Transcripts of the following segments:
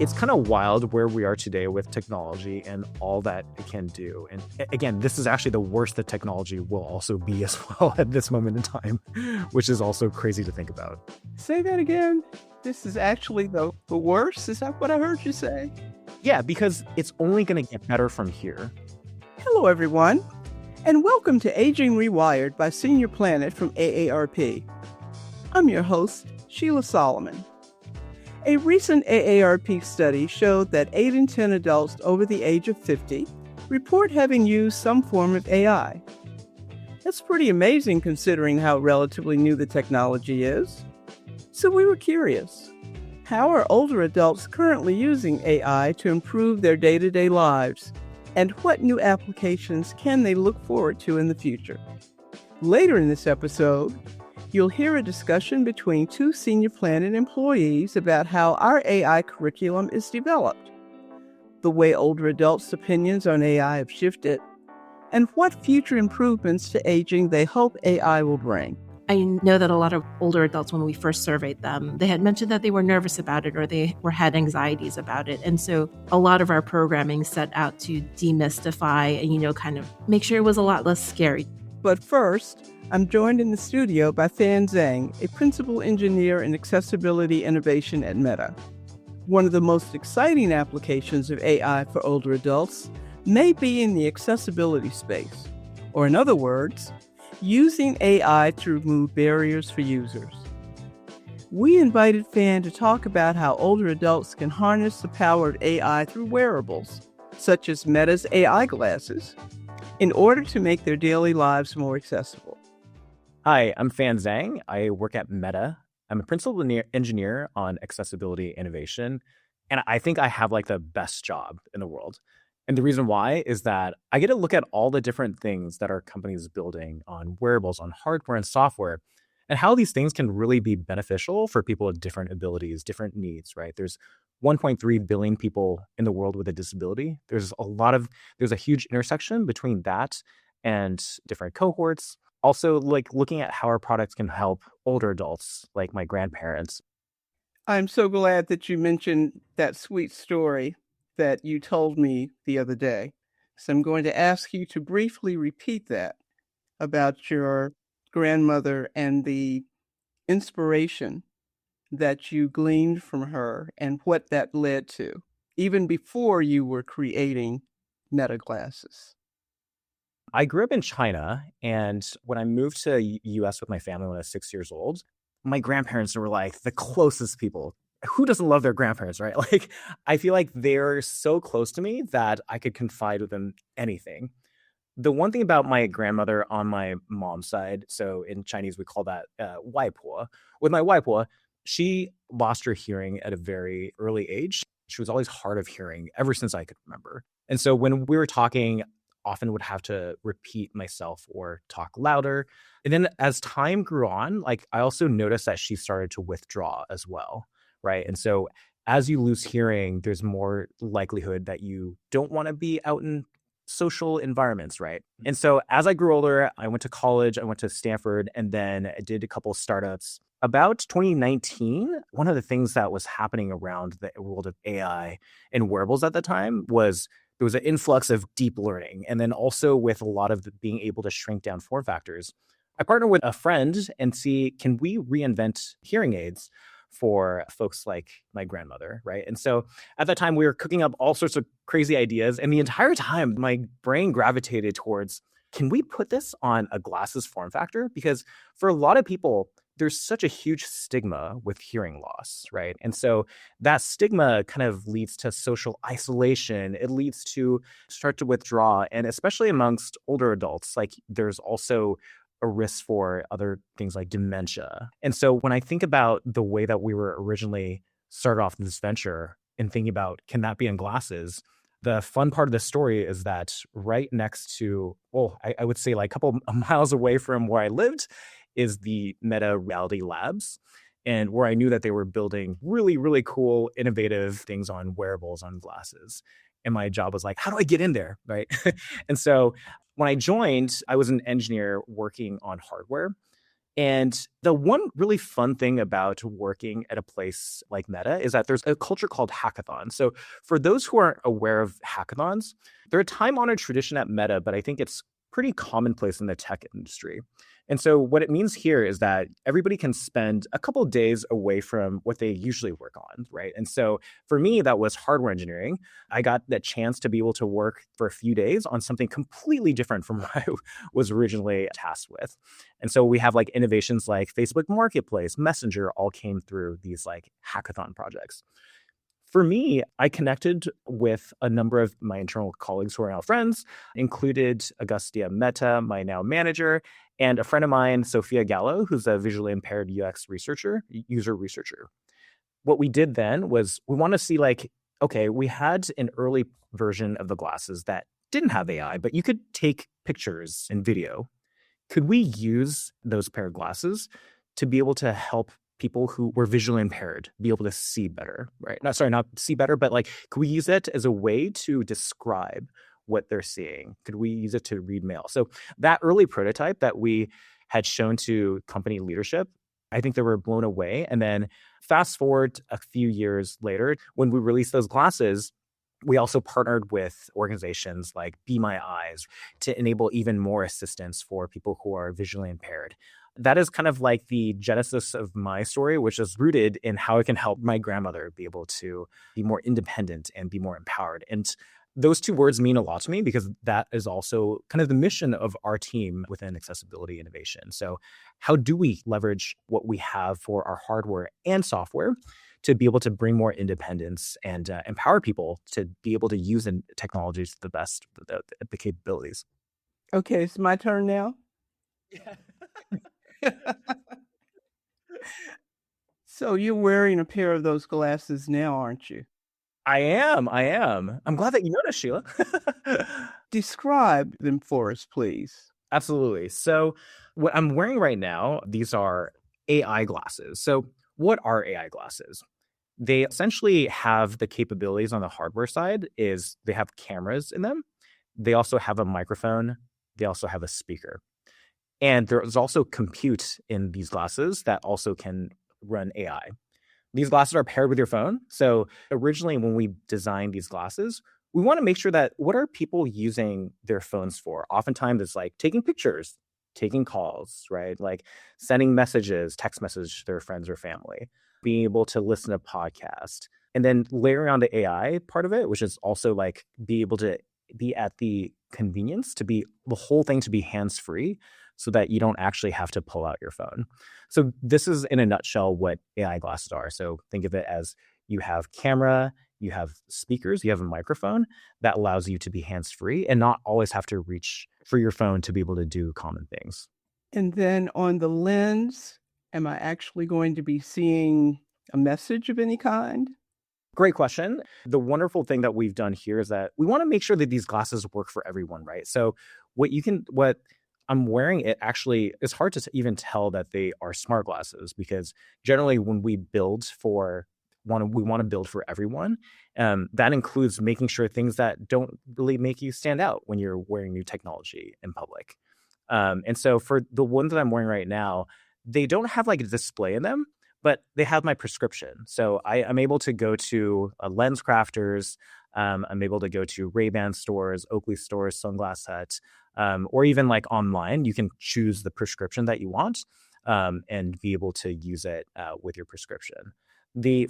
It's kind of wild where we are today with technology and all that it can do. And again, this is actually the worst that technology will also be as well at this moment in time, which is also crazy to think about. Say that again. This is actually the worst? Is that what I heard you say? Yeah, because it's only going to get better from here. Hello, everyone, and welcome to Aging Rewired by Senior Planet from AARP. I'm your host, Sheila Solomon. A recent AARP study showed that 8 in 10 adults over the age of 50 report having used some form of AI. That's pretty amazing considering how relatively new the technology is. So we were curious, how are older adults currently using AI to improve their day-to-day lives? And what new applications can they look forward to in the future? Later in this episode, you'll hear a discussion between two Senior Planet employees about how our AI curriculum is developed, the way older adults' opinions on AI have shifted, and what future improvements to aging they hope AI will bring. I know that a lot of older adults, when we first surveyed them, they had mentioned that they were nervous about it or had anxieties about it. And so a lot of our programming set out to demystify and, kind of make sure it was a lot less scary. But first, I'm joined in the studio by Fan Zhang, a principal engineer in accessibility innovation at Meta. One of the most exciting applications of AI for older adults may be in the accessibility space, or in other words, using AI to remove barriers for users. We invited Fan to talk about how older adults can harness the power of AI through wearables, such as Meta's AI glasses, in order to make their daily lives more accessible. Hi, I'm Fan Zhang. I work at Meta. I'm a principal engineer on accessibility innovation, and I think I have the best job in the world. And the reason why is that I get to look at all the different things that our company is building on wearables, on hardware and software, and how these things can really be beneficial for people with different abilities, different needs, right? There's 1.3 billion people in the world with a disability. There's a huge intersection between that and different cohorts. Also, looking at how our products can help older adults, like my grandparents. I'm so glad that you mentioned that sweet story that you told me the other day. So I'm going to ask you to briefly repeat that about your grandmother and the inspiration that you gleaned from her and what that led to, even before you were creating Meta glasses. I grew up in China, and when I moved to US with my family when I was 6 years old, my grandparents were the closest people. Who doesn't love their grandparents, right? I feel like they're so close to me that I could confide with them anything. The one thing about my grandmother on my mom's side, so in Chinese we call that 外婆. With my 外婆, she lost her hearing at a very early age. She was always hard of hearing ever since I could remember. And so when we were talking, often would have to repeat myself or talk louder. And then as time grew on, I also noticed that she started to withdraw as well, right? And so as you lose hearing, there's more likelihood that you don't want to be out in social environments, right? And so as I grew older, I went to college, I went to Stanford, and then I did a couple of startups. About 2019, one of the things that was happening around the world of AI and wearables at the time was there was an influx of deep learning. And then also with a lot of being able to shrink down form factors, I partnered with a friend and see, can we reinvent hearing aids for folks like my grandmother, right? And so at that time, we were cooking up all sorts of crazy ideas. And the entire time, my brain gravitated towards, can we put this on a glasses form factor? Because for a lot of people, there's such a huge stigma with hearing loss, right? And so that stigma kind of leads to social isolation. It leads to start to withdraw. And especially amongst older adults, there's also a risk for other things like dementia. And so when I think about the way that we were originally started off this venture and thinking about, can that be in glasses? The fun part of the story is that right next to, I would say a couple of miles away from where I lived is the Meta Reality Labs, and where I knew that they were building really, really cool, innovative things on wearables, on glasses. And my job was how do I get in there, right? And so when I joined, I was an engineer working on hardware. And the one really fun thing about working at a place like Meta is that there's a culture called hackathon. So for those who aren't aware of hackathons, they're a time-honored tradition at Meta, but I think it's pretty commonplace in the tech industry. And so what it means here is that everybody can spend a couple of days away from what they usually work on, right? And so for me, that was hardware engineering. I got that chance to be able to work for a few days on something completely different from what I was originally tasked with. And so we have like innovations like Facebook Marketplace, Messenger all came through these like hackathon projects. For me, I connected with a number of my internal colleagues who are now friends, included Augustia Mehta, my now manager, and a friend of mine, Sophia Gallo, who's a visually impaired UX researcher, user researcher. What we did then was we want to see like, okay, we had an early version of the glasses that didn't have AI, but you could take pictures and video. Could we use those pair of glasses to be able to help people who were visually impaired be able to see better, right? Not see better, but like, could we use it as a way to describe what they're seeing? Could we use it to read mail? So that early prototype that we had shown to company leadership, I think they were blown away. And then fast forward a few years later, when we released those glasses, we also partnered with organizations like Be My Eyes to enable even more assistance for people who are visually impaired. That is kind of like the genesis of my story, which is rooted in how I can help my grandmother be able to be more independent and be more empowered. And those two words mean a lot to me because that is also kind of the mission of our team within accessibility innovation. So how do we leverage what we have for our hardware and software to be able to bring more independence and empower people to be able to use technologies to the best, the capabilities? Okay, it's my turn now. Yeah. So you're wearing a pair of those glasses now, aren't you? I am. I'm glad that you noticed, Sheila. Describe them for us, please. Absolutely. So what I'm wearing right now, these are AI glasses. So what are AI glasses? They essentially have the capabilities on the hardware side is they have cameras in them. They also have a microphone. They also have a speaker. And there's also compute in these glasses that also can run AI. These glasses are paired with your phone. So originally when we designed these glasses, we want to make sure that what are people using their phones for? Oftentimes it's like taking pictures, taking calls, right? Like sending messages, text messages to their friends or family, being able to listen to podcasts, and then layering on the AI part of it, which is also like be able to be at the convenience to be the whole thing to be hands-free so that you don't actually have to pull out your phone. So this is in a nutshell what AI glasses are. So think of it as you have camera, you have speakers, you have a microphone that allows you to be hands-free and not always have to reach for your phone to be able to do common things. And then on the lens, am I actually going to be seeing a message of any kind? Great question. The wonderful thing that we've done here is that we want to make sure that these glasses work for everyone, right? So what I'm wearing, it actually is hard to even tell that they are smart glasses because generally when we build we want to build for everyone. That includes making sure things that don't really make you stand out when you're wearing new technology in public. And so for the ones that I'm wearing right now, they don't have like a display in them, but they have my prescription. So I'm able to go to Lens Crafters. I'm able to go to Ray-Ban stores, Oakley stores, Sunglass Hut, or even like online. You can choose the prescription that you want and be able to use it with your prescription.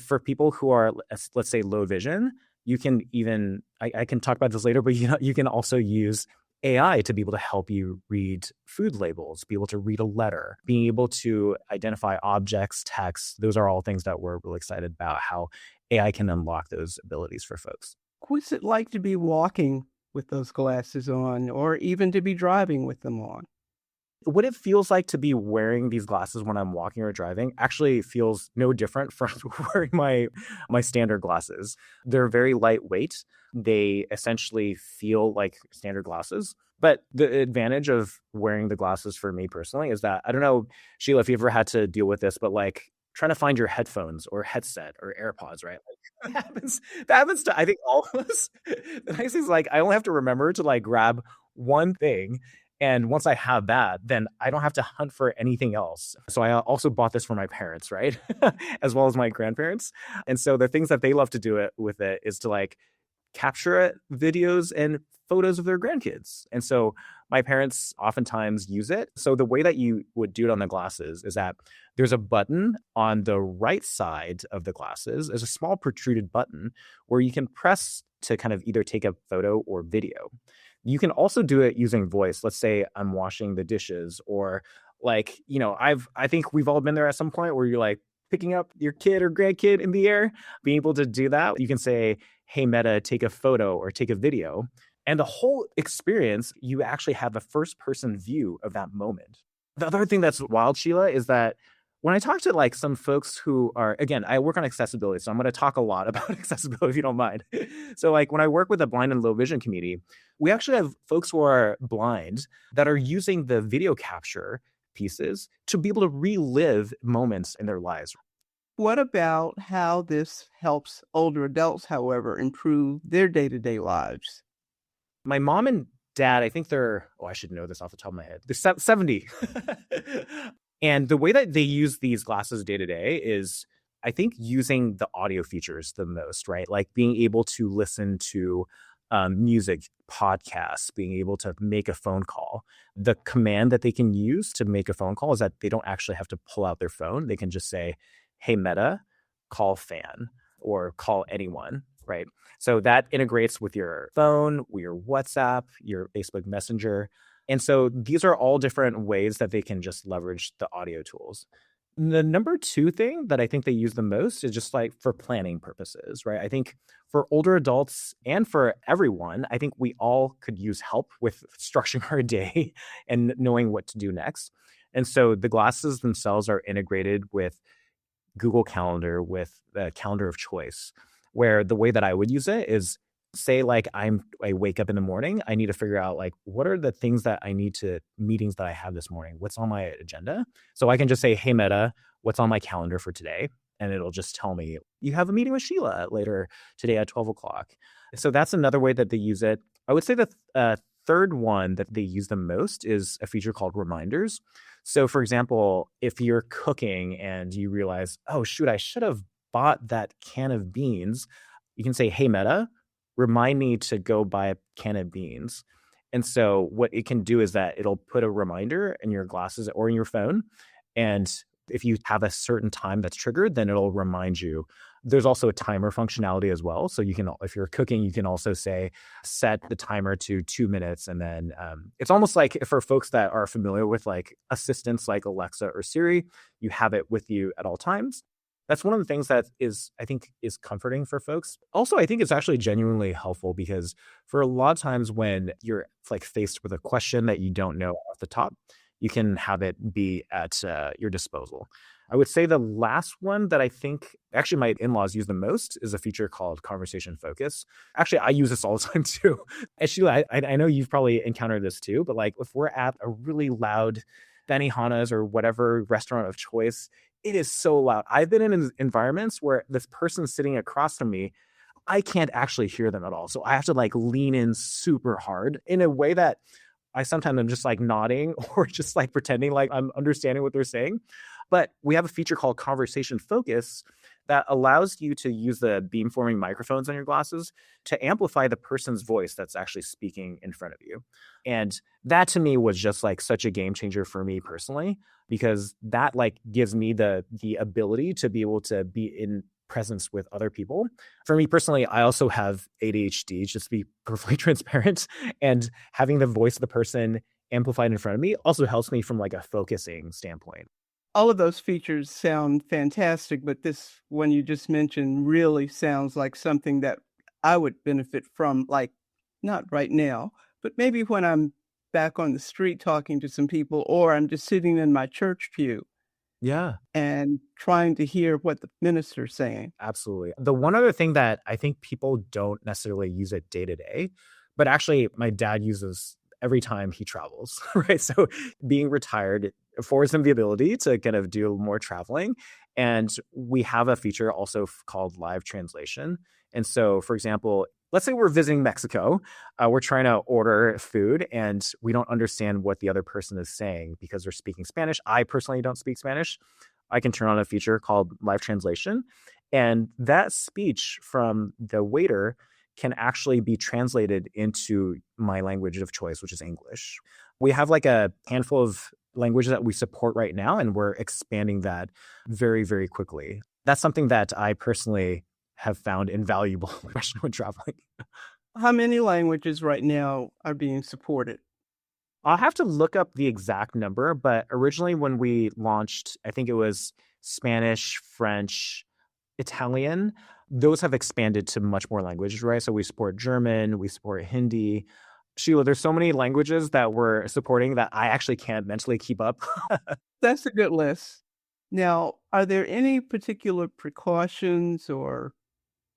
For people who are, let's say, low vision, you can even, I can talk about this later, but you can also use AI to be able to help you read food labels, be able to read a letter, being able to identify objects, text. Those are all things that we're really excited about, how AI can unlock those abilities for folks. What's it like to be walking with those glasses on or even to be driving with them on? What it feels like to be wearing these glasses when I'm walking or driving actually feels no different from wearing my standard glasses. They're very lightweight. They essentially feel like standard glasses. But the advantage of wearing the glasses for me personally is that, I don't know, Sheila, if you ever had to deal with this, but like trying to find your headphones or headset or AirPods, right? Like that happens to, I think, all of us. The nice thing is like, I only have to remember to like grab one thing And once I have that, then I don't have to hunt for anything else. So I also bought this for my parents, right? As well as my grandparents. And so the things that they love to do it with it is to like capture videos and photos of their grandkids. And so my parents oftentimes use it. So the way that you would do it on the glasses is that there's a button on the right side of the glasses. There's a small protruded button where you can press to kind of either take a photo or video. You can also do it using voice. Let's say I'm washing the dishes, or like, I think we've all been there at some point where you're like picking up your kid or grandkid in the air, being able to do that. You can say, hey, Meta, take a photo or take a video. And the whole experience, you actually have a first person view of that moment. The other thing that's wild, Sheila, is that when I talk to like some folks who are, again, I work on accessibility, so I'm going to talk a lot about accessibility if you don't mind. So like when I work with the blind and low vision community, we actually have folks who are blind that are using the video capture pieces to be able to relive moments in their lives. What about how this helps older adults, however, improve their day-to-day lives? My mom and dad, I think I should know this off the top of my head. They're 70. And the way that they use these glasses day to day is, I think, using the audio features the most, right? Like being able to listen to music, podcasts, being able to make a phone call. The command that they can use to make a phone call is that they don't actually have to pull out their phone. They can just say, hey, Meta, call Fan or call anyone, right? So that integrates with your phone, your WhatsApp, your Facebook Messenger. And so these are all different ways that they can just leverage the audio tools. The number two thing that I think they use the most is just like for planning purposes, right? I think for older adults and for everyone, I think we all could use help with structuring our day and knowing what to do next. And so the glasses themselves are integrated with Google Calendar, with the calendar of choice, where the way that I would use it is, say like I wake up in the morning, I need to figure out like what are the things that I need to meetings that I have this morning, what's on my agenda. So I can just say, hey Meta, what's on my calendar for today? And it'll just tell me, you have a meeting with Sheila later today at 12 o'clock. So that's another way that they use it. I would say the third one that they use the most is a feature called reminders. So for example, if you're cooking and you realize, oh shoot, I should have bought that can of beans, you can say, hey Meta, remind me to go buy a can of beans. And so what it can do is that it'll put a reminder in your glasses or in your phone. And if you have a certain time that's triggered, then it'll remind you. There's also a timer functionality as well. So you can, if you're cooking, you can also say, set the timer to 2 minutes. And then it's almost like for folks that are familiar with like assistants like Alexa or Siri, you have it with you at all times. That's one of the things that I think is comforting for folks. Also, I think it's actually genuinely helpful because for a lot of times when you're like faced with a question that you don't know off the top, you can have it be at your disposal. I would say the last one that I think actually my in-laws use the most is a feature called Conversation Focus. Actually, I use this all the time too. And Sheila, I know you've probably encountered this too, but like if we're at a really loud Benihana's or whatever restaurant of choice, it is so loud. I've been in environments where this person sitting across from me, I can't actually hear them at all. So I have to like lean in super hard in a way that I sometimes am just like nodding or just like pretending like I'm understanding what they're saying. But we have a feature called Conversation Focus that allows you to use the beamforming microphones on your glasses to amplify the person's voice that's actually speaking in front of you. And that to me was just like such a game changer for me personally, because that like gives me the ability to be able to be in presence with other people. For me personally, I also have ADHD, just to be perfectly transparent, and having the voice of the person amplified in front of me also helps me from like a focusing standpoint. All of those features sound fantastic, but this one you just mentioned really sounds like something that I would benefit from, like not right now, but maybe when I'm back on the street talking to some people, or I'm just sitting in my church pew Yeah, and trying to hear what the minister's saying. absolutely. The one other thing that I think people don't necessarily use it day to day, but actually my dad uses every time he travels, right? So being retired affords him the ability to kind of do more traveling. And we have a feature also called live translation. And so, for example, let's say we're visiting Mexico, we're trying to order food and we don't understand what the other person is saying because they're speaking Spanish. I personally don't speak Spanish. I can turn on a feature called live translation, and that speech from the waiter can actually be translated into my language of choice, which is English. We have like a handful of languages that we support right now, and we're expanding that very, very quickly. That's something that I personally have found invaluable, especially when traveling. How many languages right now are being supported? I'll have to look up the exact number, but originally when we launched, I think it was Spanish, French, Italian. Those have expanded to much more languages, right? So we support German, we support Hindi. Sheila, there's so many languages that we're supporting that I actually can't mentally keep up. That's a good list. Now, are there any particular precautions or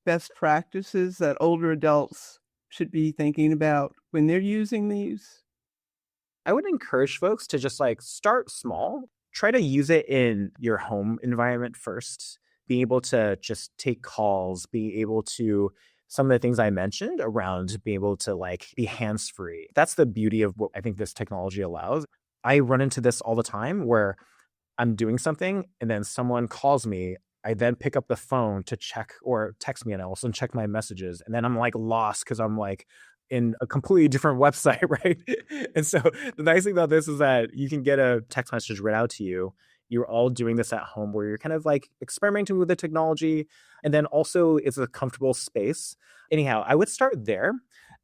best practices that older adults should be thinking about when they're using these? I would encourage folks to just like start small, try to use it in your home environment first, being able to just take calls, being able to some of the things I mentioned around being able to like be hands free. That's the beauty of what I think this technology allows. I run into this all the time where I'm doing something and then someone calls me. I then pick up the phone to check or text me and I also check my messages. And then I'm like lost because I'm like in a completely different website, right? And so the nice thing about this is that you can get a text message read out to you. You're all doing this at home where you're kind of like experimenting with the technology. And then also it's a comfortable space. Anyhow, I would start there.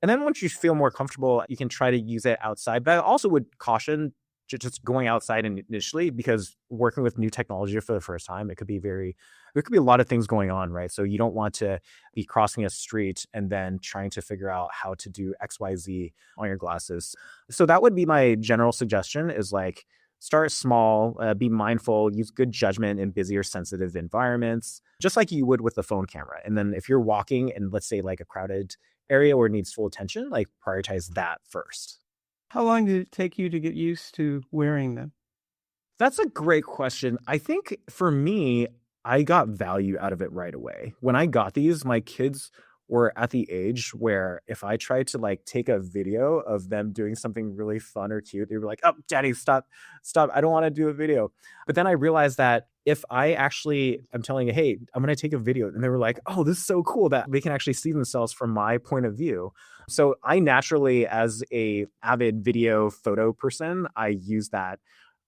And then once you feel more comfortable, you can try to use it outside. But I also would caution just going outside initially, because working with new technology for the first time, there could be a lot of things going on, right? So you don't want to be crossing a street and then trying to figure out how to do XYZ on your glasses. So that would be my general suggestion is like, start small, be mindful, use good judgment in busy or sensitive environments, just like you would with the phone camera. And then if you're walking in, let's say like a crowded area where it needs full attention, like prioritize that first. How long did it take you to get used to wearing them? That's a great question. I think for me, I got value out of it right away. When I got these, my kids were at the age where if I tried to like take a video of them doing something really fun or cute, they were like, "Oh, daddy, stop. I don't want to do a video." But then I realized that if I'm telling you, "Hey, I'm going to take a video." And they were like, "Oh, this is so cool that they can actually see themselves from my point of view." So I naturally, as a avid video photo person, I use that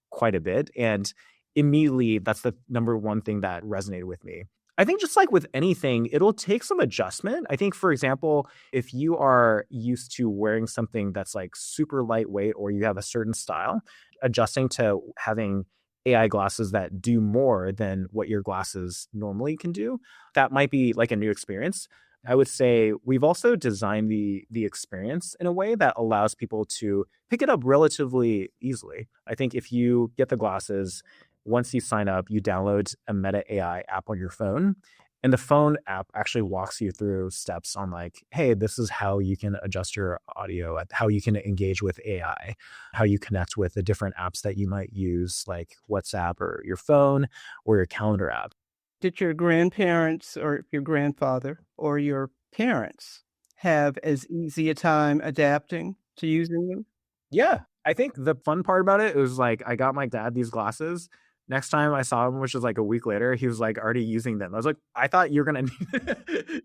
quite a bit. And immediately that's the number one thing that resonated with me. I think just like with anything, it'll take some adjustment. I think, for example, if you are used to wearing something that's like super lightweight or you have a certain style, adjusting to having AI glasses that do more than what your glasses normally can do, that might be like a new experience. I would say we've also designed the experience in a way that allows people to pick it up relatively easily. I think if you get the glasses, once you sign up, you download a Meta AI app on your phone. And the phone app actually walks you through steps on like, hey, this is how you can adjust your audio, how you can engage with AI, how you connect with the different apps that you might use, like WhatsApp or your phone or your calendar app. Did your grandparents or your grandfather or your parents have as easy a time adapting to using them? Yeah, I think the fun part about it was like I got my dad these glasses. Next time I saw him, which was like a week later, he was like already using them. I was like, I thought you're gonna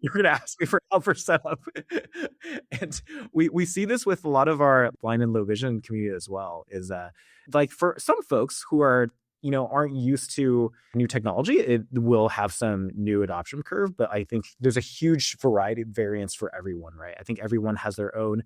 you're gonna ask me for help for setup. And we see this with a lot of our blind and low vision community as well. Is like for some folks who are aren't used to new technology, it will have some new adoption curve. But I think there's a huge variety of variance for everyone, right? I think everyone has their own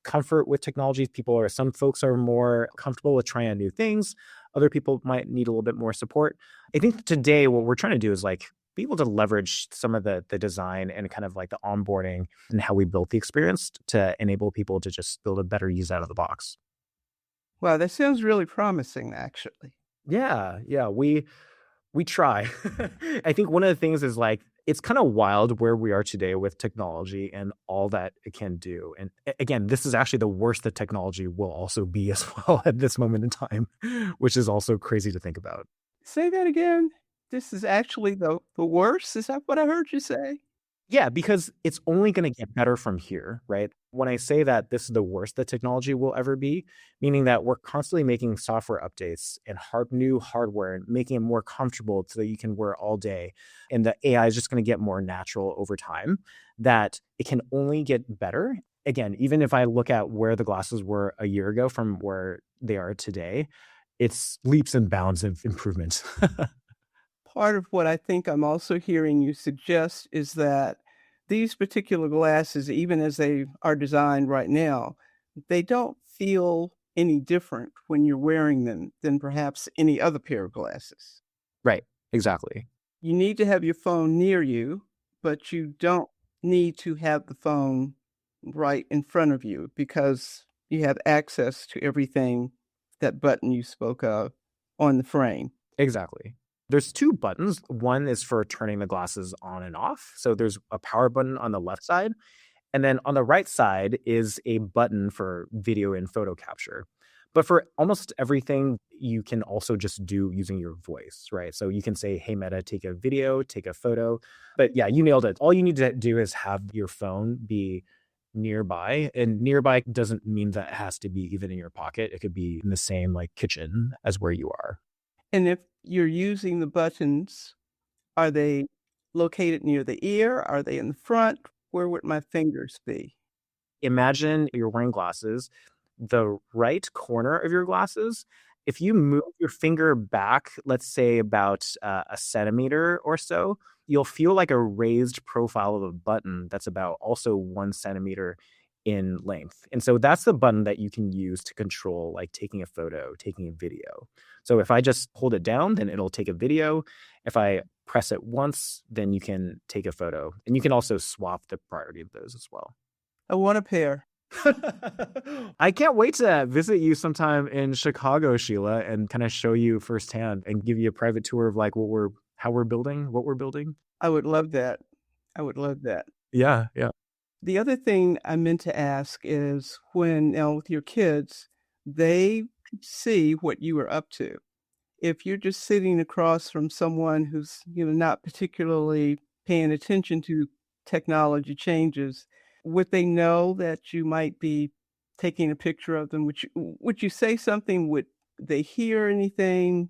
comfort with technology. Some folks are more comfortable with trying out new things. Other people might need a little bit more support. I think today what we're trying to do is like be able to leverage some of the design and kind of like the onboarding and how we built the experience to enable people to just build a better use out of the box. Wow, that sounds really promising, actually. Yeah, we try. I think one of the things is like it's kind of wild where we are today with technology and all that it can do. And again, this is actually the worst that technology will also be as well at this moment in time, which is also crazy to think about. Say that again. This is actually the worst? Is that what I heard you say? Yeah, because it's only going to get better from here, right? When I say that this is the worst that technology will ever be, meaning that we're constantly making software updates and new hardware and making it more comfortable so that you can wear all day. And the AI is just going to get more natural over time, that it can only get better. Again, even if I look at where the glasses were a year ago from where they are today, it's leaps and bounds of improvement. Part of what I think I'm also hearing you suggest is that these particular glasses, even as they are designed right now, they don't feel any different when you're wearing them than perhaps any other pair of glasses. Right, exactly. You need to have your phone near you, but you don't need to have the phone right in front of you because you have access to everything, that button you spoke of, on the frame. Exactly. There's two buttons. One is for turning the glasses on and off. So there's a power button on the left side. And then on the right side is a button for video and photo capture. But for almost everything, you can also just do using your voice, right? So you can say, hey, Meta, take a video, take a photo. But yeah, you nailed it. All you need to do is have your phone be nearby. And nearby doesn't mean that it has to be even in your pocket. It could be in the same like kitchen as where you are. And if you're using the buttons, are they located near the ear? Are they in the front? Where would my fingers be? Imagine you're wearing glasses. The right corner of your glasses, if you move your finger back, let's say about a centimeter or so, you'll feel like a raised profile of a button that's about also 1 centimeter in length. And so that's the button that you can use to control like taking a photo, taking a video. So if I just hold it down, then it'll take a video. If I press it once, then you can take a photo. And you can also swap the priority of those as well. I want a pair. I can't wait to visit you sometime in Chicago, Sheila, and kind of show you firsthand and give you a private tour of like what we're building. I would love that. I would love that. Yeah, yeah. The other thing I meant to ask is when now with your kids, they see what you are up to. If you're just sitting across from someone who's, not particularly paying attention to technology changes, would they know that you might be taking a picture of them? Would you say something? Would they hear anything?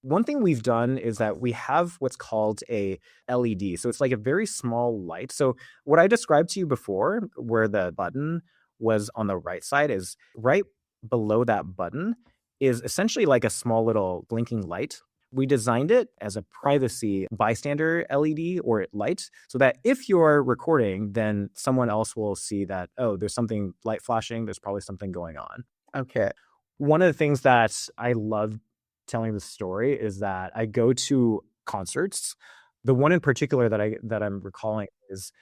One thing we've done is that we have what's called a LED. So it's like a very small light. So what I described to you before, where the button was on the right side, is right below that button is essentially like a small little blinking light. We designed it as a privacy bystander LED or light so that if you're recording, then someone else will see that, oh, there's something light flashing. There's probably something going on. Okay. One of the things that I love telling the story is that I go to concerts. The one in particular that I'm recalling is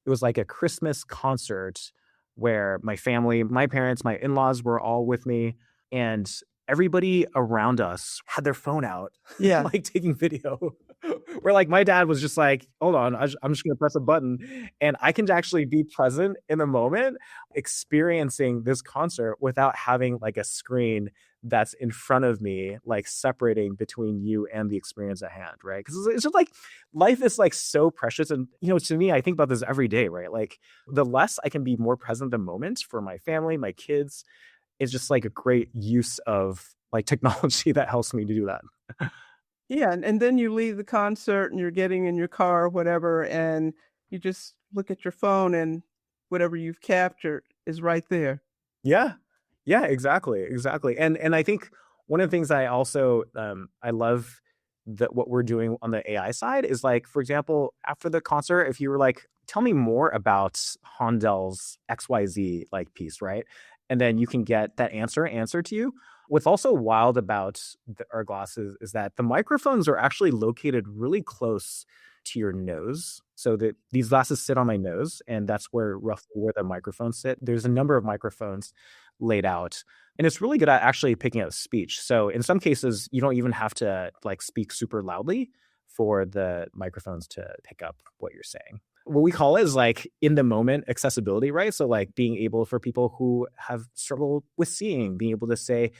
it was like a Christmas concert where my family, my parents, my in-laws were all with me, and everybody around us had their phone out, Yeah. like taking video. Where like my dad was just like, hold on, I'm just going to press a button. And I can actually be present in the moment, experiencing this concert without having like a screen that's in front of me, like separating between you and the experience at hand, right? Because it's just like life is like so precious. And, to me, I think about this every day, right? Like the less I can be more present in the moment for my family, my kids, is just like a great use of like technology that helps me to do that. Yeah. And then you leave the concert and you're getting in your car or whatever, and you just look at your phone and whatever you've captured is right there. Yeah. Yeah, exactly. And I think one of the things I also I love that what we're doing on the AI side is like, for example, after the concert, if you were like, tell me more about Hondel's XYZ like piece, right? And then you can get that answer to you. What's also wild about our glasses is that the microphones are actually located really close to your nose. So that these glasses sit on my nose, and that's roughly where the microphones sit. There's a number of microphones laid out, and it's really good at actually picking up speech. So in some cases, you don't even have to like speak super loudly for the microphones to pick up what you're saying. What we call it is like in the moment accessibility, right? So like being able for people who have struggled with seeing, being able to say,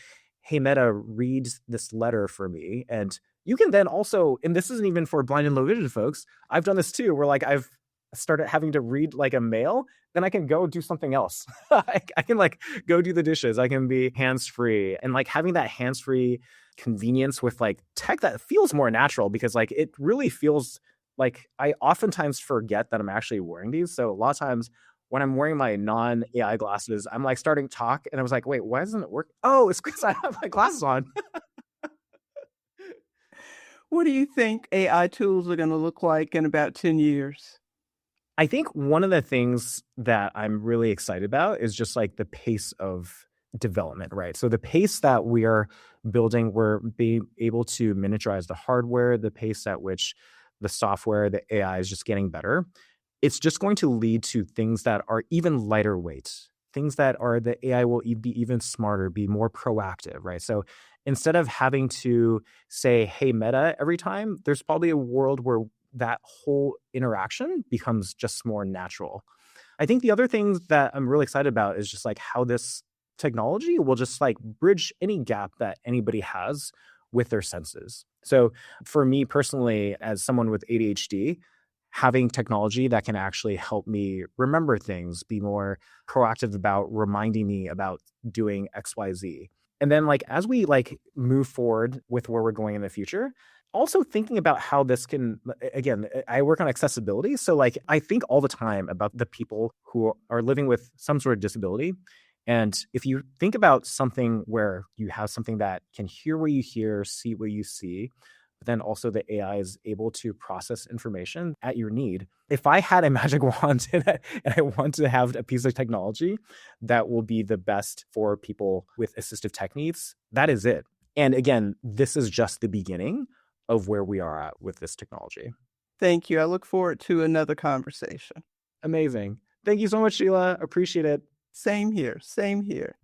hey, Meta, read this letter for me. And you can then also, and this isn't even for blind and low vision folks, I've done this too, where like I've started having to read like a mail, then I can go do something else. I can like go do the dishes. I can be hands-free, and like having that hands-free convenience with like tech that feels more natural, because like it really feels like I oftentimes forget that I'm actually wearing these. So a lot of times when I'm wearing my non-AI glasses, I'm like starting to talk and I was like, wait, why doesn't it work? Oh, it's because I have my glasses on. What do you think AI tools are going to look like in about 10 years? I think one of the things that I'm really excited about is just like the pace of development, right? So the pace that we are building, we're being able to miniaturize the hardware, the pace at which the software, the AI is just getting better. It's just going to lead to things that are even lighter weight, things that are the AI will be even smarter, be more proactive, right? So instead of having to say, hey, Meta, every time, there's probably a world where that whole interaction becomes just more natural. I think the other things that I'm really excited about is just like how this technology will just like bridge any gap that anybody has with their senses. So for me personally, as someone with ADHD, having technology that can actually help me remember things, be more proactive about reminding me about doing XYZ. And then like as we like move forward with where we're going in the future, also thinking about how this can, again, I work on accessibility. So like I think all the time about the people who are living with some sort of disability. And if you think about something where you have something that can hear what you hear, see what you see, but then also the AI is able to process information at your need. If I had a magic wand and I want to have a piece of technology that will be the best for people with assistive tech needs, that is it. And again, this is just the beginning of where we are at with this technology. Thank you. I look forward to another conversation. Amazing. Thank you so much, Sheila. Appreciate it. Same here. Same here.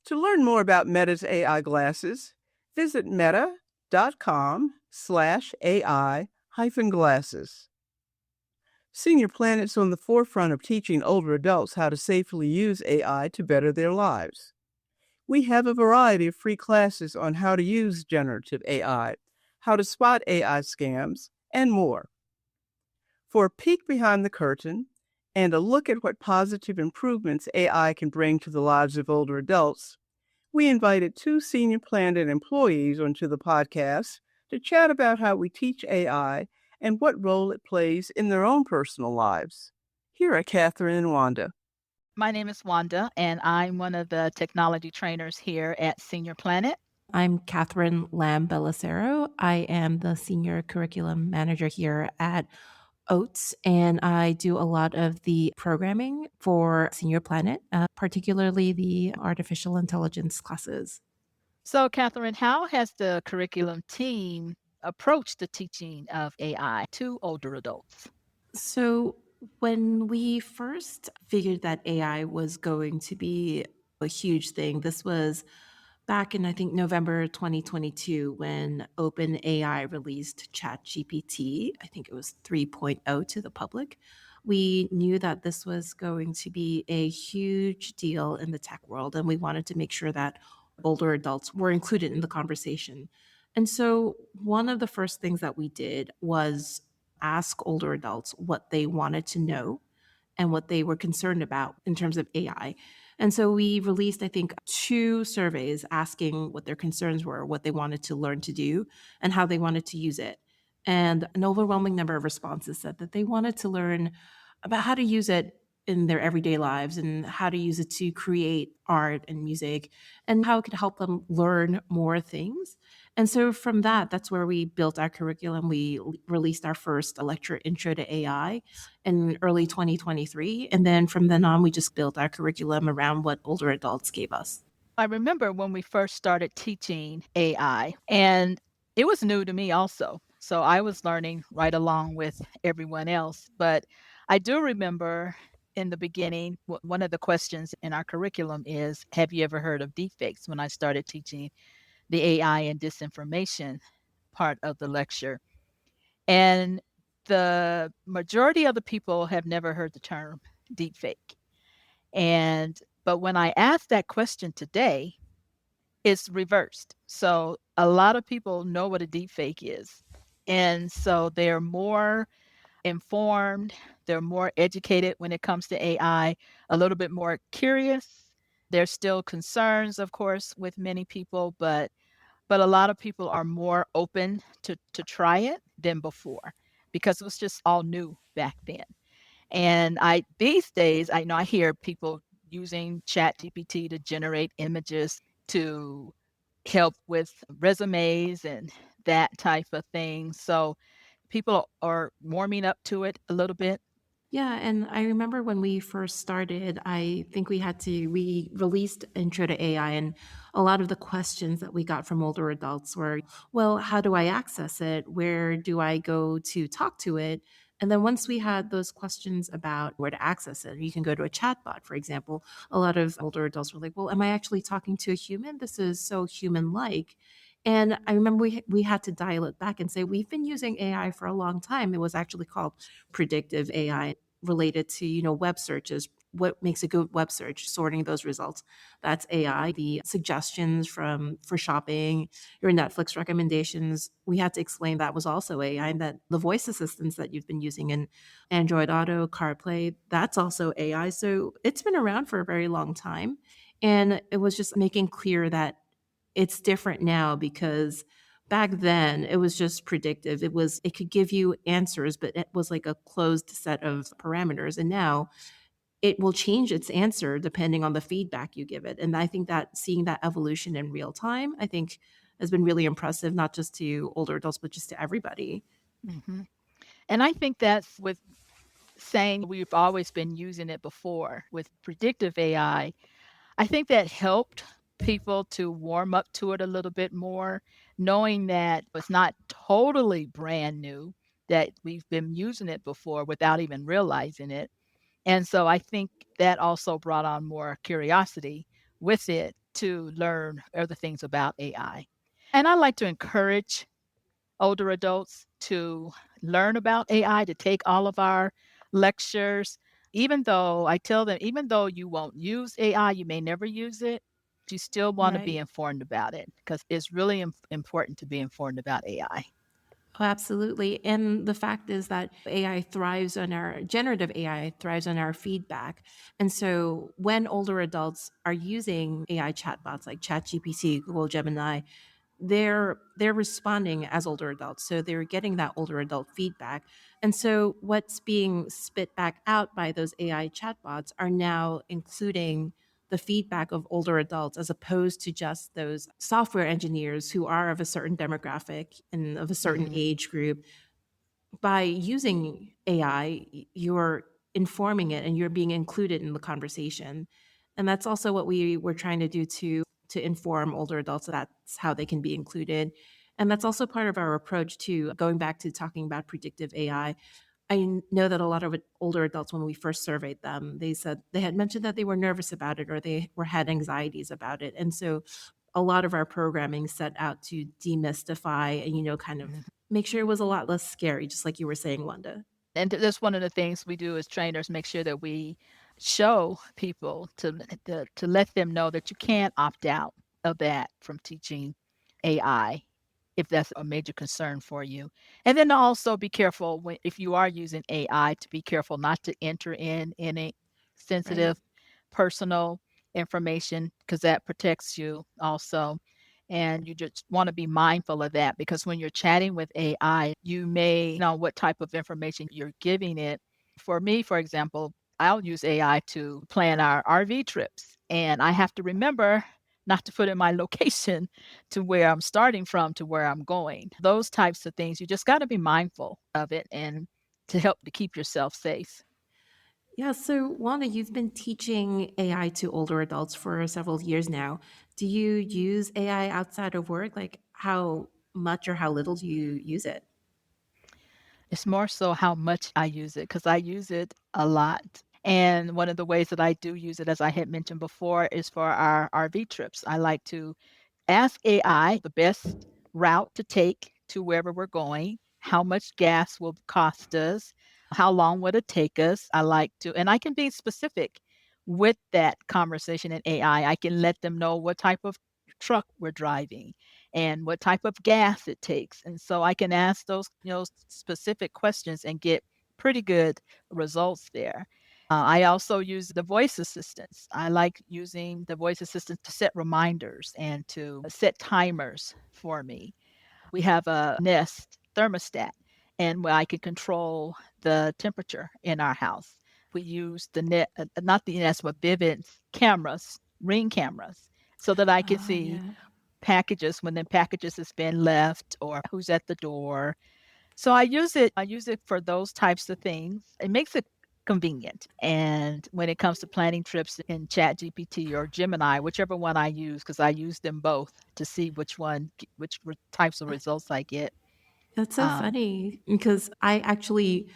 To learn more about Meta's AI glasses, visit meta.com/AI-glasses. Senior Planet's on the forefront of teaching older adults how to safely use AI to better their lives. We have a variety of free classes on how to use generative AI, how to spot AI scams, and more. For a peek behind the curtain and a look at what positive improvements AI can bring to the lives of older adults, we invited 2 Senior Planet employees onto the podcast to chat about how we teach AI and what role it plays in their own personal lives. Here are Katherine and Wanda. My name is Wanda, and I'm one of the technology trainers here at Senior Planet. I'm Katherine Lam Bellacero. I am the Senior Curriculum Manager here at Oats, and I do a lot of the programming for Senior Planet, particularly the artificial intelligence classes. So, Catherine, how has the curriculum team approached the teaching of AI to older adults? So, when we first figured that AI was going to be a huge thing, this was back in, I think, November 2022 when OpenAI released ChatGPT. I think it was 3.0 to the public. We knew that this was going to be a huge deal in the tech world, and we wanted to make sure that older adults were included in the conversation. And so, one of the first things that we did was ask older adults what they wanted to know and what they were concerned about in terms of AI. And so we released, I think, 2 surveys asking what their concerns were, what they wanted to learn to do, and how they wanted to use it. And an overwhelming number of responses said that they wanted to learn about how to use it in their everyday lives and how to use it to create art and music and how it could help them learn more things. And so from that, that's where we built our curriculum. We released our first lecture, Intro to AI, in early 2023. And then from then on, we just built our curriculum around what older adults gave us. I remember when we first started teaching AI, and it was new to me also. So I was learning right along with everyone else. But I do remember in the beginning, one of the questions in our curriculum is, have you ever heard of deepfakes? When I started teaching the AI and disinformation part of the lecture. And the majority of the people have never heard the term deepfake. But when I asked that question today, it's reversed. So a lot of people know what a deep fake is. And so they're more informed, they're more educated when it comes to AI, a little bit more curious. There's still concerns, of course, with many people, but a lot of people are more open to try it than before because it was just all new back then. And I these days I know I hear people using Chat GPT to generate images to help with resumes and that type of thing. So people are warming up to it a little bit. Yeah, and I remember when we first started, I think we released Intro to AI, and a lot of the questions that we got from older adults were, well, how do I access it? Where do I go to talk to it? And then once we had those questions about where to access it, you can go to a chatbot, for example. A lot of older adults were like, well, am I actually talking to a human? This is so human like. And I remember we had to dial it back and say, we've been using AI for a long time. It was actually called predictive AI related to, web searches. What makes a good web search? Sorting those results. That's AI. The suggestions for shopping, your Netflix recommendations, we had to explain that was also AI, and that the voice assistants that you've been using in Android Auto, CarPlay, that's also AI. So it's been around for a very long time. And it was just making clear that it's different now because back then it was just predictive. It could give you answers, but it was like a closed set of parameters. And now it will change its answer depending on the feedback you give it. And I think that seeing that evolution in real time, I think has been really impressive, not just to older adults, but just to everybody. hmm And I think that's with saying we've always been using it before with predictive AI. I think that helped people to warm up to it a little bit more, knowing that it's not totally brand new, that we've been using it before without even realizing it. And so I think that also brought on more curiosity with it to learn other things about AI. And I like to encourage older adults to learn about AI, to take all of our lectures, even though I tell them, even though you won't use AI, you may never use it, you still want to be Right. informed about it because it's really important to be informed about AI. Oh, absolutely. And the fact is that generative AI thrives on our feedback. And so when older adults are using AI chatbots like ChatGPT, Google Gemini, they're responding as older adults, so they're getting that older adult feedback. And so what's being spit back out by those AI chatbots are now including the feedback of older adults as opposed to just those software engineers who are of a certain demographic and of a certain hmm age group. By using AI, you're informing it and you're being included in the conversation. And that's also what we were trying to do to inform older adults. That's how they can be included. And that's also part of our approach to going back to talking about predictive AI. I know that a lot of older adults, when we first surveyed them, they said they had mentioned that they were nervous about it or had anxieties about it. And so a lot of our programming set out to demystify and, kind of make sure it was a lot less scary, just like you were saying, Wanda. And that's one of the things we do as trainers, make sure that we show people to let them know that you can't opt out of that from teaching AI if that's a major concern for you. And then also be careful if you are using AI to be careful not to enter in any Right. sensitive personal information because that protects you also. And you just want to be mindful of that because when you're chatting with AI, you may know what type of information you're giving it. For me, for example, I'll use AI to plan our RV trips. And I have to remember not to put in my location to where I'm starting from to where I'm going. Those types of things, you just got to be mindful of it and to help to keep yourself safe. Yeah. So, Wanda, you've been teaching AI to older adults for several years now. Do you use AI outside of work? Like, how much or how little do you use it? It's more so how much I use it because I use it a lot. And one of the ways that I do use it, as I had mentioned before, is for our RV trips. I like to ask AI the best route to take to wherever we're going, how much gas will cost us, how long would it take us. I like to, and I can be specific with that conversation in AI. I can let them know what type of truck we're driving and what type of gas it takes. And so I can ask those, specific questions and get pretty good results there. I also use the voice assistants. I like using the voice assistants to set reminders and to set timers for me. We have a Nest thermostat, and where I can control the temperature in our house. We use the net, not the Nest, but Vivint's cameras, Ring cameras, so that I can Oh, see yeah. packages when the packages has been left or who's at the door. So I use it for those types of things. It makes it convenient. And when it comes to planning trips in ChatGPT or Gemini, whichever one I use, because I use them both to see which types of results I get. That's so Um, funny because I actually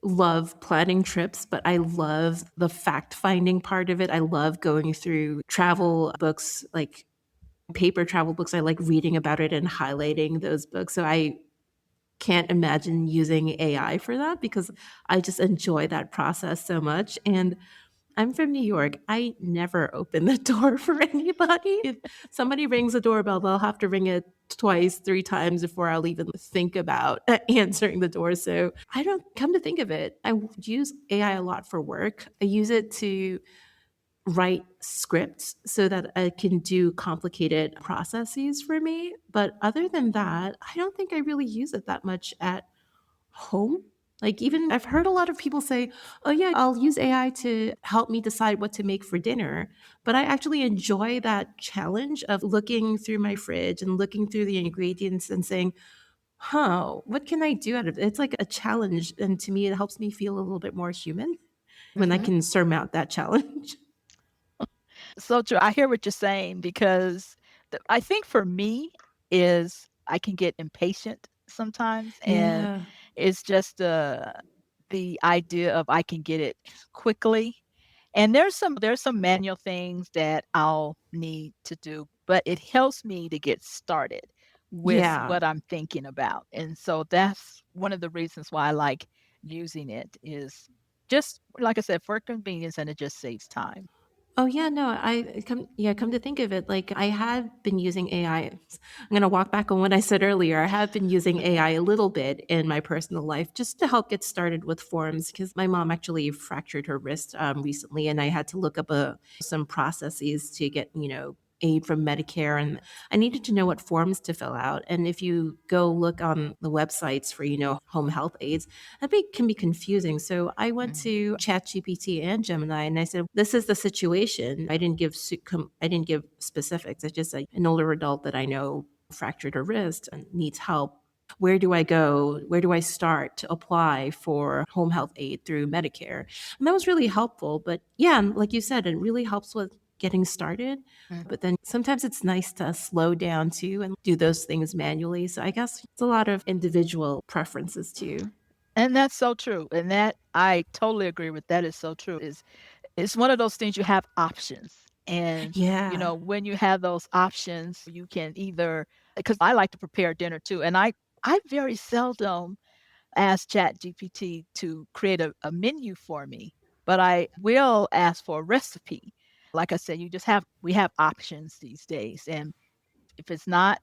love planning trips, but I love the fact finding part of it. I love going through travel books, like paper travel books. I like reading about it and highlighting those books. So I can't imagine using AI for that because I just enjoy that process so much. And I'm from New York. I never open the door for anybody. If somebody rings the doorbell, they'll have to ring it twice, three times before I'll even think about answering the door. So I don't come to think of it. I use AI a lot for work. I use it to write scripts so that I can do complicated processes for me. But other than that, I don't think I really use it that much at home. Like, even I've heard a lot of people say, oh, yeah, I'll use AI to help me decide what to make for dinner. But I actually enjoy that challenge of looking through my fridge and looking through the ingredients and saying, huh, what can I do out of it? It's like a challenge. And to me, it helps me feel a little bit more human when I mhm. can surmount that challenge. So true. I hear what you're saying because I think for me is I can get impatient sometimes, and Yeah. it's just the idea of I can get it quickly. And there's some manual things that I'll need to do, but it helps me to get started with Yeah. what I'm thinking about. And so that's one of the reasons why I like using it is just like I said, for convenience, and it just saves time. Oh yeah, no, come to think of it, like I have been using AI. I'm going to walk back on what I said earlier. I have been using AI a little bit in my personal life just to help get started with forms because my mom actually fractured her wrist recently, and I had to look up some processes to get aid from Medicare, and I needed to know what forms to fill out. And if you go look on the websites for home health aids, can be confusing. So I went Mhm. to ChatGPT and Gemini, and I said, "This is the situation." I didn't give specifics. I just said an older adult that I know fractured her wrist and needs help. Where do I go? Where do I start to apply for home health aid through Medicare? And that was really helpful. But yeah, and like you said, it really helps with getting started. Mhm. But then sometimes it's nice to slow down too and do those things manually. So I guess it's a lot of individual preferences too. And that's so true. And that I totally agree with. That is so true. Is it's one of those things you have options. And Yeah. when you have those options, you can either because I like to prepare dinner too. And I very seldom ask ChatGPT to create a menu for me, but I will ask for a recipe. Like I said, we have options these days. And if it's not,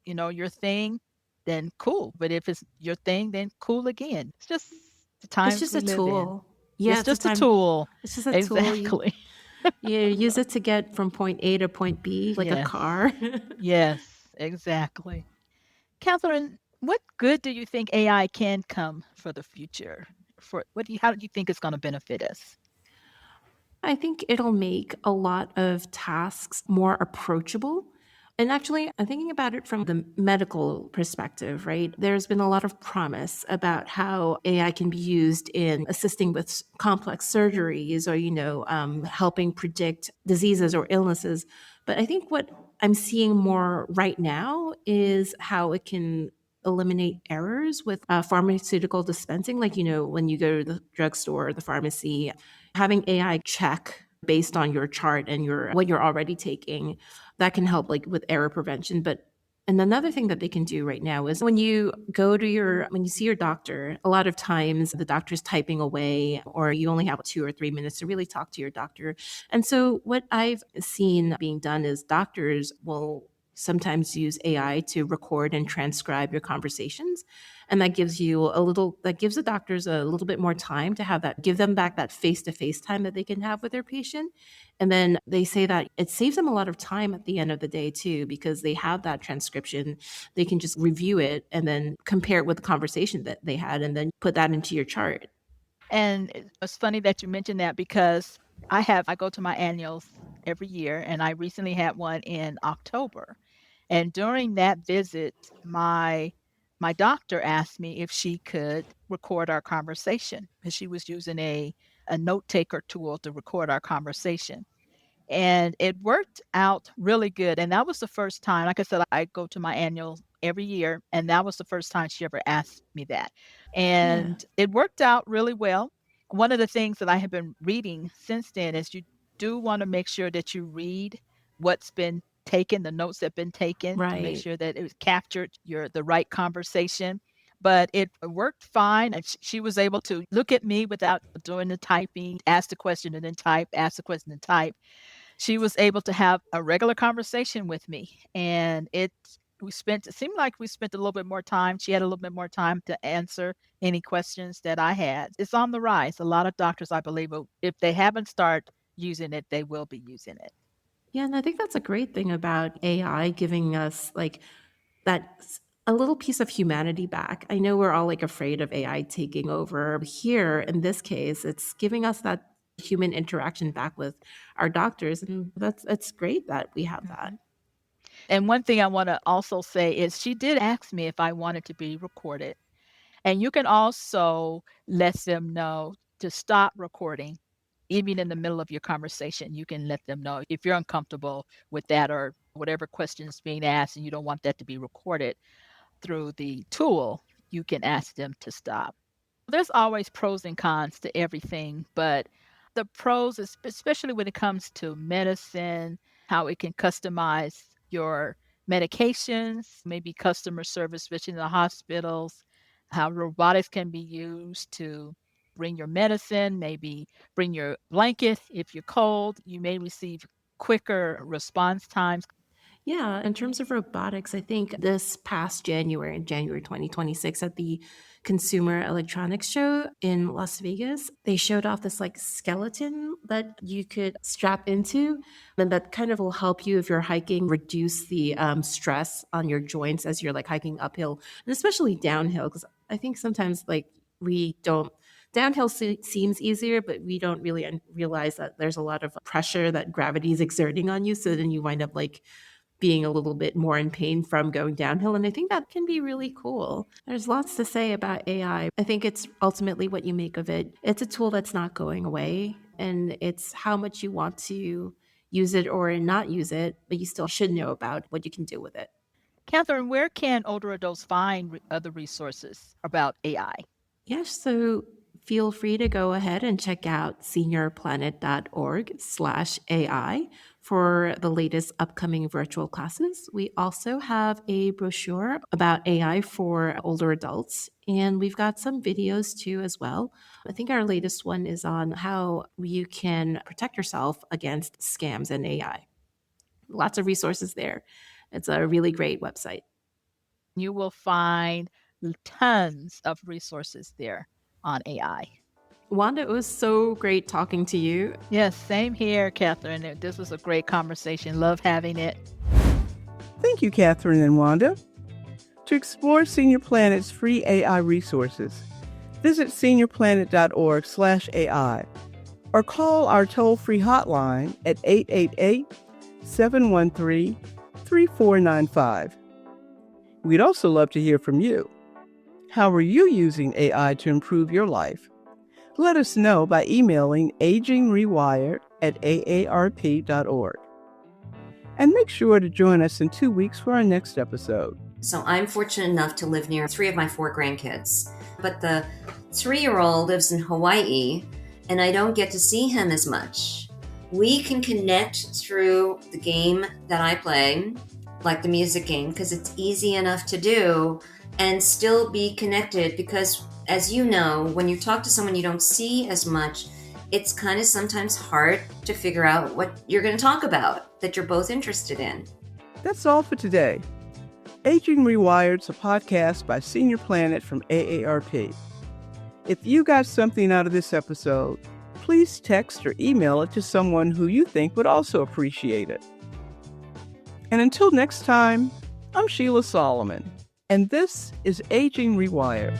your thing, then cool. But if it's your thing, then cool again. It's just the It's times just we a live in. tool. Yeah, It's it's a just a time. tool. It's just a tool. Exactly. You use it to get from point A to point B, like a Yes. car. Yes, exactly. Catherine, what good do you think AI can come for the future? How do you think it's going to benefit us? I think it'll make a lot of tasks more approachable. And actually, I'm thinking about it from the medical perspective, right? There's been a lot of promise about how AI can be used in assisting with complex surgeries or, helping predict diseases or illnesses. But I think what I'm seeing more right now is how it can eliminate errors with pharmaceutical dispensing. Like, when you go to the drugstore or the pharmacy, having AI check based on your chart and your what you're already taking, that can help like with error prevention. But and another thing that they can do right now is when you see your doctor, a lot of times the doctor's typing away or you only have 2 or 3 minutes to really talk to your doctor. And so what I've seen being done is doctors will sometimes use AI to record and transcribe your conversations. And that gives the doctors a little bit more time to give them back that face-to-face time that they can have with their patient. And then they say that it saves them a lot of time at the end of the day too, because they have that transcription. They can just review it and then compare it with the conversation that they had and then put that into your chart. And it's funny that you mentioned that because I go to my annuals every year, and I recently had one in October. And during that visit, my doctor asked me if she could record our conversation because she was using a note taker tool to record our conversation. And it worked out really good. And that was the first time, like I said, I go to my annual every year, and that was the first time she ever asked me that. Yeah. And it worked out really well. One of the things that I have been reading since then is you do want to make sure that you read what's been taken, the notes that have been taken, to make Right. sure that it was captured the right conversation. But it worked fine. And she was able to look at me without doing the typing, ask the question and then type, ask the question and type. She was able to have a regular conversation with me, and it seemed like we spent a little bit more time. She had a little bit more time to answer any questions that I had. It's on the rise. A lot of doctors, I believe, if they haven't started using it, they will be using it. Yeah, and I think that's a great thing about AI giving us like a little piece of humanity back. I know we're all like afraid of AI taking over. Here, in this case, it's giving us that human interaction back with our doctors, and it's great that we have that. Mhm. And one thing I want to also say is she did ask me if I wanted to be recorded. And you can also let them know to stop recording. Even in the middle of your conversation, you can let them know if you're uncomfortable with that or whatever question is being asked and you don't want that to be recorded through the tool, you can ask them to stop. There's always pros and cons to everything, but the pros, especially when it comes to medicine, how it can customize your medications, maybe customer service, especially in the hospitals, how robotics can be used to bring your medicine, maybe bring your blanket. If you're cold, you may receive quicker response times. Yeah, in terms of robotics, I think this past January, in January 2026, at the Consumer Electronics Show in Las Vegas, they showed off this like skeleton that you could strap into, and that kind of will help you if you're hiking, reduce the stress on your joints as you're like hiking uphill, and especially downhill, because I think sometimes like we don't. Downhill seems easier, but we don't really realize that there's a lot of pressure that gravity is exerting on you. So then you wind up like being a little bit more in pain from going downhill. And I think that can be really cool. There's lots to say about AI. I think it's ultimately what you make of it. It's a tool that's not going away, and it's how much you want to use it or not use it, but you still should know about what you can do with it. Catherine, where can older adults find other resources about AI? Yes, so feel free to go ahead and check out seniorplanet.org/AI for the latest upcoming virtual classes. We also have a brochure about AI for older adults, and we've got some videos too as well. I think our latest one is on how you can protect yourself against scams and AI. Lots of resources there. It's a really great website. You will find tons of resources there on AI. Wanda, it was so great talking to you. Yes, same here, Catherine. This was a great conversation. Love having it. Thank you, Katherine and Wanda. To explore Senior Planet's free AI resources, visit seniorplanet.org/AI or call our toll-free hotline at 888-713-3495. We'd also love to hear from you. How are you using AI to improve your life? Let us know by emailing agingrewired@aarp.org. And make sure to join us in 2 weeks for our next episode. So I'm fortunate enough to live near 3 of my 4 grandkids. But the 3-year-old lives in Hawaii, and I don't get to see him as much. We can connect through the game that I play, like the music game, because it's easy enough to do, and still be connected because, as you know, when you talk to someone you don't see as much, it's kind of sometimes hard to figure out what you're going to talk about that you're both interested in. That's all for today. Aging Rewired's a podcast by Senior Planet from AARP. If you got something out of this episode, please text or email it to someone who you think would also appreciate it. And until next time, I'm Sheila Solomon, and this is Aging Rewired.